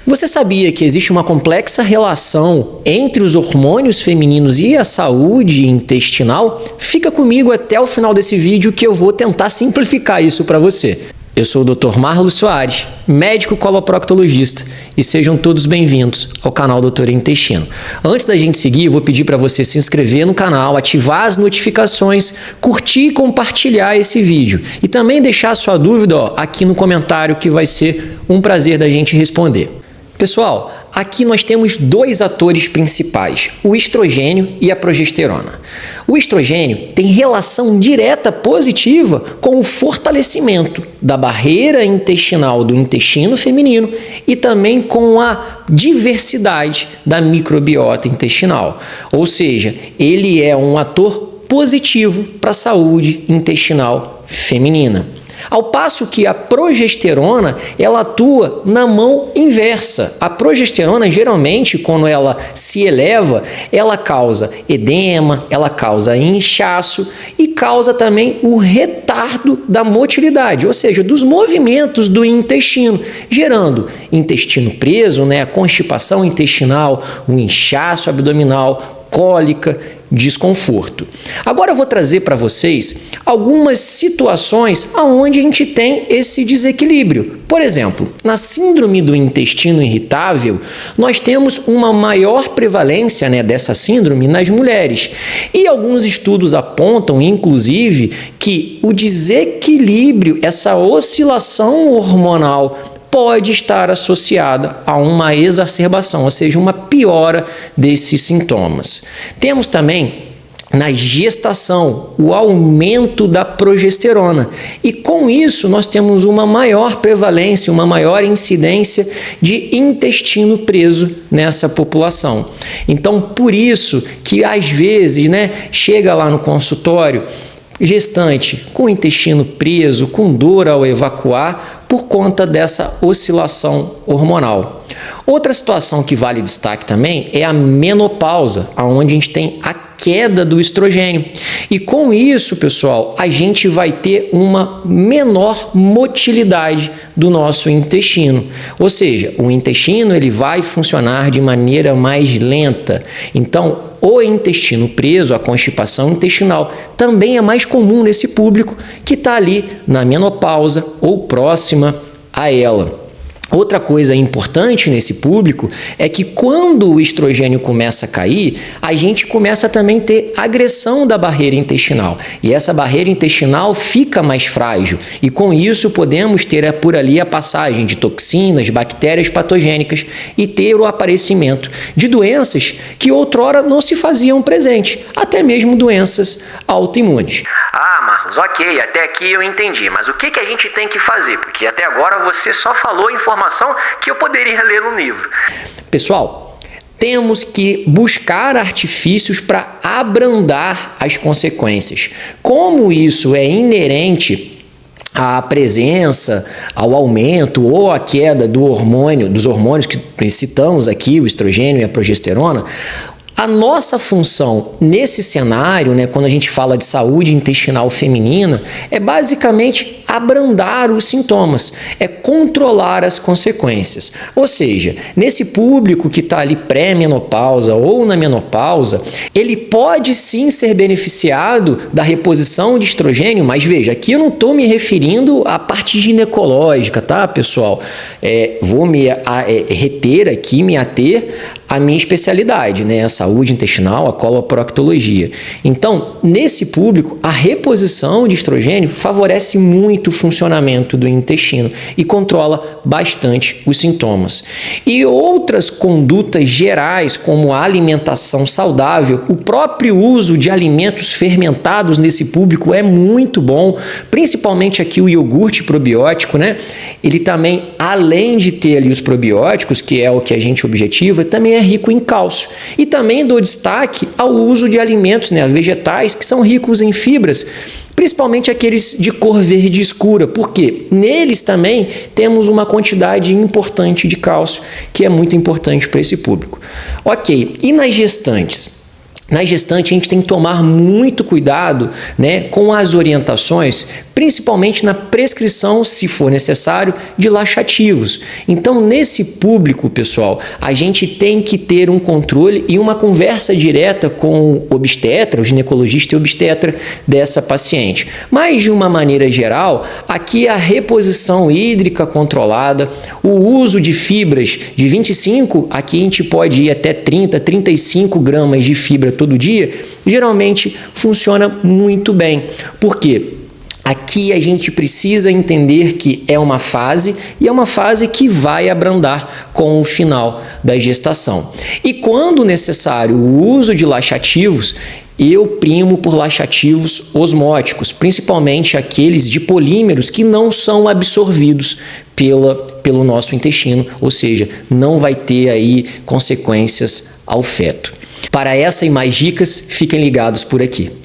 Você sabia que existe uma complexa relação entre os hormônios femininos e a saúde intestinal? Fica comigo até o final desse vídeo que eu vou tentar simplificar isso para você. Eu sou o Dr. Marlos Soares, médico coloproctologista, e sejam todos bem-vindos ao canal Doutor Intestino. Antes da gente seguir, eu vou pedir para você se inscrever no canal, ativar as notificações, curtir e compartilhar esse vídeo. E também deixar sua dúvida aqui no comentário, que vai ser um prazer da gente responder. Pessoal, aqui nós temos dois atores principais, o estrogênio e a progesterona. O estrogênio tem relação direta positiva com o fortalecimento da barreira intestinal do intestino feminino e também com a diversidade da microbiota intestinal. Ou seja, ele é um ator positivo para a saúde intestinal feminina. Ao passo que a progesterona, ela atua na mão inversa. A progesterona, geralmente, quando ela se eleva, ela causa edema, ela causa inchaço e causa também o retardo da motilidade, ou seja, dos movimentos do intestino, gerando intestino preso, a constipação intestinal, o inchaço abdominal, cólica, desconforto. Agora eu vou trazer para vocês algumas situações onde a gente tem esse desequilíbrio. Por exemplo, na síndrome do intestino irritável, nós temos uma maior prevalência dessa síndrome nas mulheres. E alguns estudos apontam, inclusive, que o desequilíbrio, essa oscilação hormonal, pode estar associada a uma exacerbação, ou seja, uma piora desses sintomas. Temos também na gestação o aumento da progesterona e com isso nós temos uma maior prevalência, uma maior incidência de intestino preso nessa população. Então, por isso que às vezes, chega lá no consultório gestante com o intestino preso, com dor ao evacuar, por conta dessa oscilação hormonal. Outra situação que vale destaque também é a menopausa, onde a gente tem a queda do estrogênio. E com isso, pessoal, a gente vai ter uma menor motilidade do nosso intestino. Ou seja, o intestino ele vai funcionar de maneira mais lenta. Então, o intestino preso, a constipação intestinal, também é mais comum nesse público que está ali na menopausa ou próxima a ela. Outra coisa importante nesse público é que quando o estrogênio começa a cair, a gente começa a também ter agressão da barreira intestinal. E essa barreira intestinal fica mais frágil. E com isso podemos ter por ali a passagem de toxinas, bactérias patogênicas e ter o aparecimento de doenças que outrora não se faziam presente, até mesmo doenças autoimunes. Marlos, ok, até aqui eu entendi, mas o que a gente tem que fazer? Porque até agora você só falou informação que eu poderia ler no livro. Pessoal, temos que buscar artifícios para abrandar as consequências. Como isso é inerente à presença, ao aumento ou à queda dos hormônios que citamos aqui, o estrogênio e a progesterona, a nossa função nesse cenário, quando a gente fala de saúde intestinal feminina, é basicamente abrandar os sintomas, é controlar as consequências. Ou seja, nesse público que está ali pré-menopausa ou na menopausa, ele pode sim ser beneficiado da reposição de estrogênio, mas veja, aqui eu não estou me referindo à parte ginecológica, tá, pessoal? Vou me reter aqui, me ater à minha especialidade, a saúde intestinal, a coloproctologia. Então, nesse público, a reposição de estrogênio favorece muito o funcionamento do intestino e controla bastante os sintomas. E outras condutas gerais, como a alimentação saudável, o próprio uso de alimentos fermentados nesse público é muito bom, principalmente aqui o iogurte probiótico, Ele também, além de ter ali os probióticos, que é o que a gente objetiva, também é rico em cálcio. E também dou destaque ao uso de alimentos vegetais que são ricos em fibras, principalmente aqueles de cor verde escura, porque neles também temos uma quantidade importante de cálcio, que é muito importante para esse público. Ok, e nas gestantes? na gestante a gente tem que tomar muito cuidado, né, com as orientações, principalmente na prescrição, se for necessário, de laxativos. Então, nesse público, pessoal, a gente tem que ter um controle e uma conversa direta com o obstetra, o ginecologista e obstetra dessa paciente. Mas, de uma maneira geral, aqui a reposição hídrica controlada, o uso de fibras de 25, aqui a gente pode ir até 30, 35 gramas de fibra todo dia, geralmente funciona muito bem. Por quê? Aqui a gente precisa entender que é uma fase e é uma fase que vai abrandar com o final da gestação. E quando necessário o uso de laxativos, eu primo por laxativos osmóticos, principalmente aqueles de polímeros que não são absorvidos pelo nosso intestino, ou seja, não vai ter aí consequências ao feto. Para essa e mais dicas, fiquem ligados por aqui.